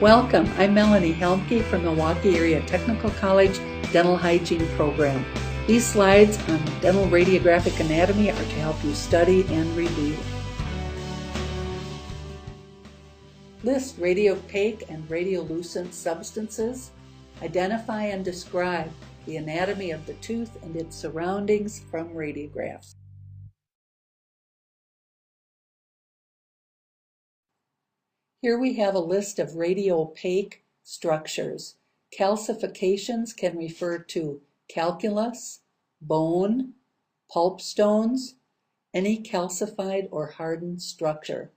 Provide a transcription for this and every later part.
Welcome, I'm Melanie Helmke from Milwaukee Area Technical College Dental Hygiene Program. These slides on dental radiographic anatomy are to help you study and review. List radiopaque and radiolucent substances. Identify and describe the anatomy of the tooth and its surroundings from radiographs. Here we have a list of radiopaque structures. Calcifications can refer to calculus, bone, pulp stones, any calcified or hardened structure.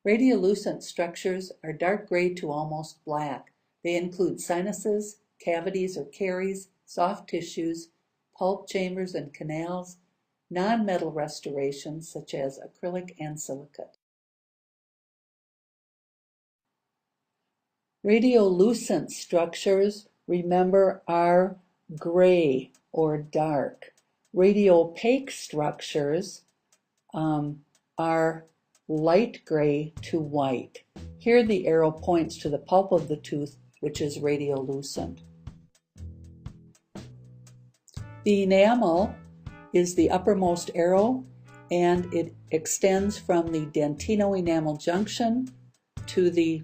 Radiolucent structures are dark gray to almost black. They include sinuses, cavities or caries, soft tissues, pulp chambers and canals, non-metal restorations such as acrylic and silicate. Radiolucent structures, remember, are gray or dark. Radiopaque structures are light gray to white. Here the arrow points to the pulp of the tooth, which is radiolucent. The enamel is the uppermost arrow, and it extends from the dentino-enamel junction to the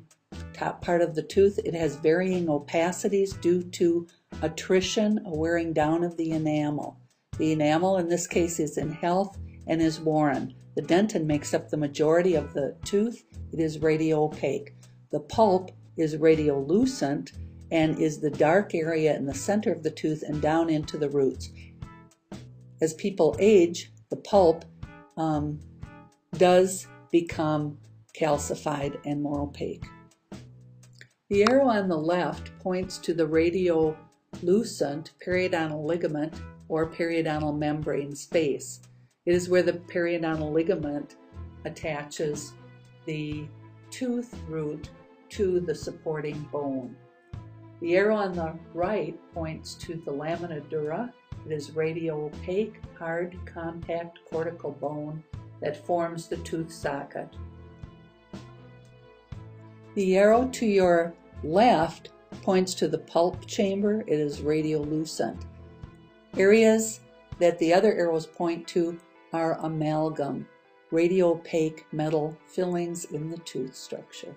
top part of the tooth. It has varying opacities due to attrition, a wearing down of the enamel. The enamel in this case is in health and is worn. The dentin makes up the majority of the tooth. It is radiopaque. The pulp is radiolucent and is the dark area in the center of the tooth and down into the roots. As people age, the pulp does become calcified and more opaque. The arrow on the left points to the radiolucent periodontal ligament or periodontal membrane space. It is where the periodontal ligament attaches the tooth root to the supporting bone. The arrow on the right points to the lamina dura. It is radiopaque, hard, compact cortical bone that forms the tooth socket. The arrow to your left points to the pulp chamber. It is radiolucent. Areas that the other arrows point to are amalgam, radiopaque metal fillings in the tooth structure.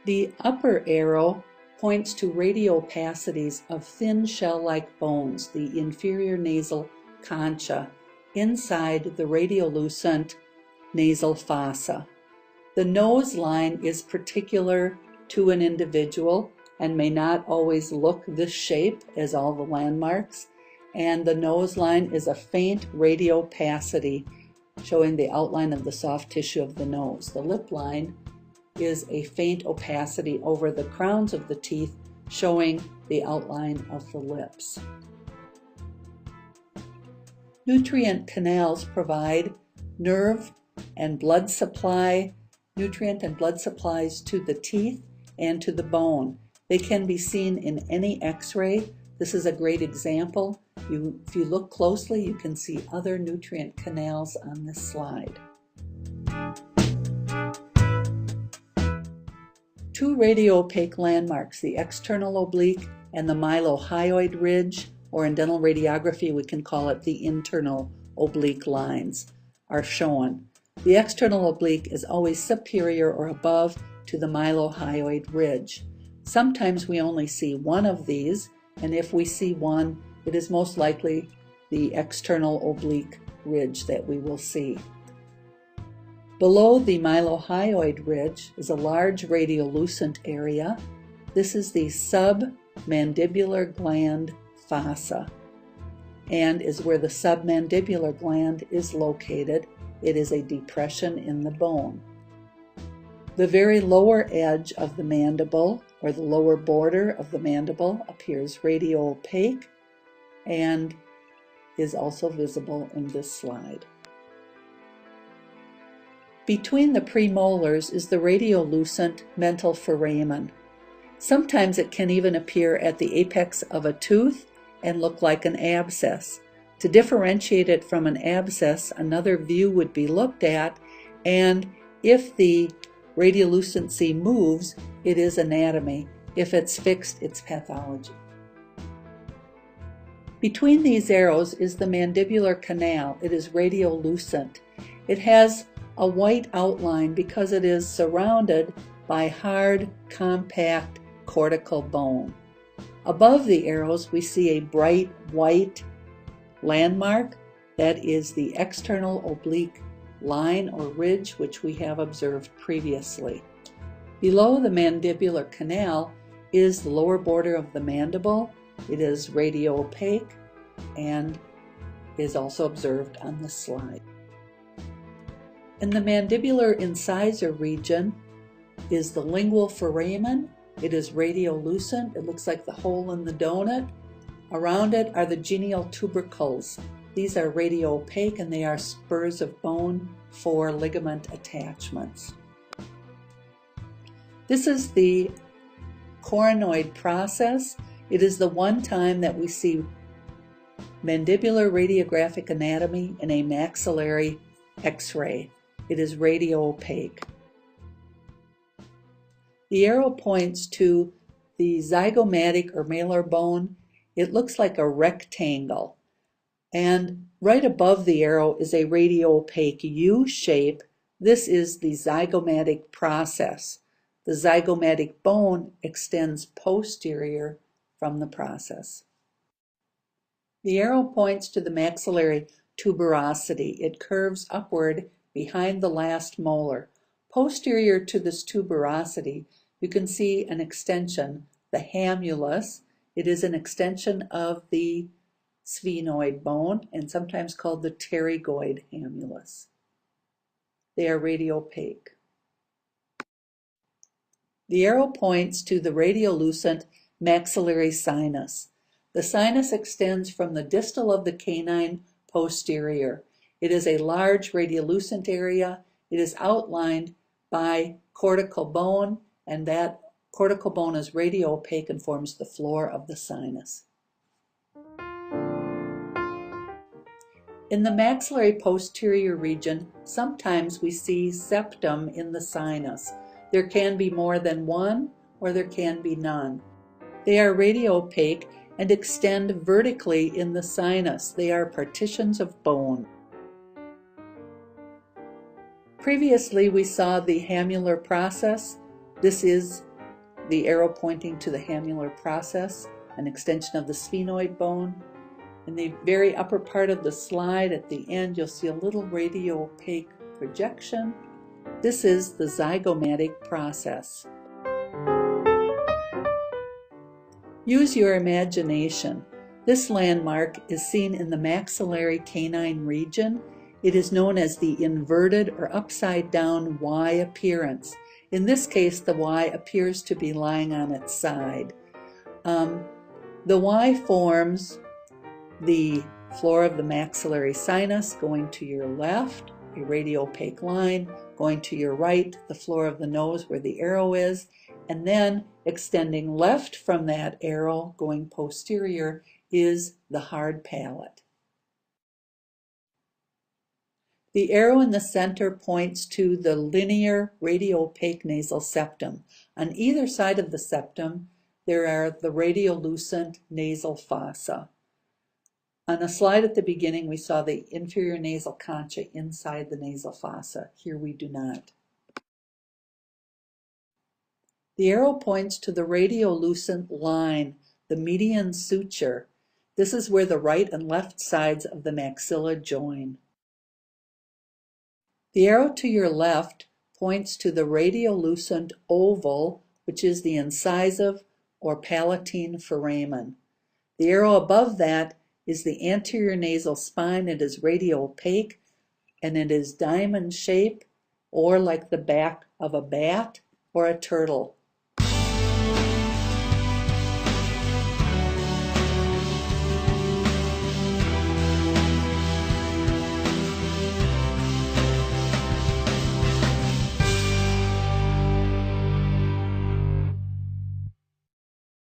The upper arrow points to radiopacities of thin shell-like bones, the inferior nasal concha, inside the radiolucent nasal fossa. The nose line is particular to an individual and may not always look this shape as all the landmarks, and the nose line is a faint radiopacity showing the outline of the soft tissue of the nose. The lip line is a faint opacity over the crowns of the teeth showing the outline of the lips. Nutrient canals provide nerve and blood supply, nutrient and blood supplies to the teeth and to the bone. They can be seen in any x-ray. This is a great example. If you look closely, you can see other nutrient canals on this slide. Two radiopaque landmarks, the external oblique and the mylohyoid ridge, or in dental radiography we can call it the internal oblique lines, are shown. The external oblique is always superior or above to the mylohyoid ridge. Sometimes we only see one of these, and if we see one, it is most likely the external oblique ridge that we will see. Below the mylohyoid ridge is a large radiolucent area. This is the submandibular gland fossa and is where the submandibular gland is located. It is a depression in the bone. The very lower edge of the mandible, or the lower border of the mandible, appears radiopaque and is also visible in this slide. Between the premolars is the radiolucent mental foramen. Sometimes it can even appear at the apex of a tooth and look like an abscess. To differentiate it from an abscess, another view would be looked at, and if the radiolucency moves, it is anatomy. If it's fixed, it's pathology. Between these arrows is the mandibular canal. It is radiolucent. It has a white outline because it is surrounded by hard, compact cortical bone. Above the arrows, we see a bright white landmark. That is the external oblique line or ridge which we have observed previously. Below the mandibular canal is the lower border of the mandible. It is radiopaque and is also observed on this slide. In the mandibular incisor region is the lingual foramen. It is radiolucent. It looks like the hole in the donut. Around it are the genial tubercles. These are radiopaque and they are spurs of bone for ligament attachments. This is the coronoid process. It is the one time that we see mandibular radiographic anatomy in a maxillary X-ray. It is radiopaque. The arrow points to the zygomatic or malar bone. It looks like a rectangle. And right above the arrow is a radiopaque U shape. This is the zygomatic process. The zygomatic bone extends posterior from the process. The arrow points to the maxillary tuberosity. It curves upward behind the last molar. Posterior to this tuberosity, you can see an extension, the hamulus. It is an extension of the sphenoid bone and sometimes called the pterygoid hamulus. They are radiopaque. The arrow points to the radiolucent maxillary sinus. The sinus extends from the distal of the canine posterior. It is a large radiolucent area. It is outlined by cortical bone, and that cortical bone is radiopaque and forms the floor of the sinus. In the maxillary posterior region, sometimes we see septum in the sinus. There can be more than one, or there can be none. They are radiopaque and extend vertically in the sinus. They are partitions of bone. Previously, we saw the hamular process. This is the arrow pointing to the hamular process, an extension of the sphenoid bone. In the very upper part of the slide, at the end, you'll see a little radiopaque projection. This is the zygomatic process. Use your imagination. This landmark is seen in the maxillary canine region. It is known as the inverted or upside down Y appearance. In this case, the Y appears to be lying on its side. The Y forms the floor of the maxillary sinus going to your left, a radiopaque line, going to your right, the floor of the nose where the arrow is, and then extending left from that arrow going posterior is the hard palate. The arrow in the center points to the linear radiopaque nasal septum. On either side of the septum, there are the radiolucent nasal fossa. On a slide at the beginning, we saw the inferior nasal concha inside the nasal fossa. Here we do not. The arrow points to the radiolucent line, the median suture. This is where the right and left sides of the maxilla join. The arrow to your left points to the radiolucent oval, which is the incisive or palatine foramen. The arrow above that is the anterior nasal spine. It is radiopaque and it is diamond shape or like the back of a bat or a turtle.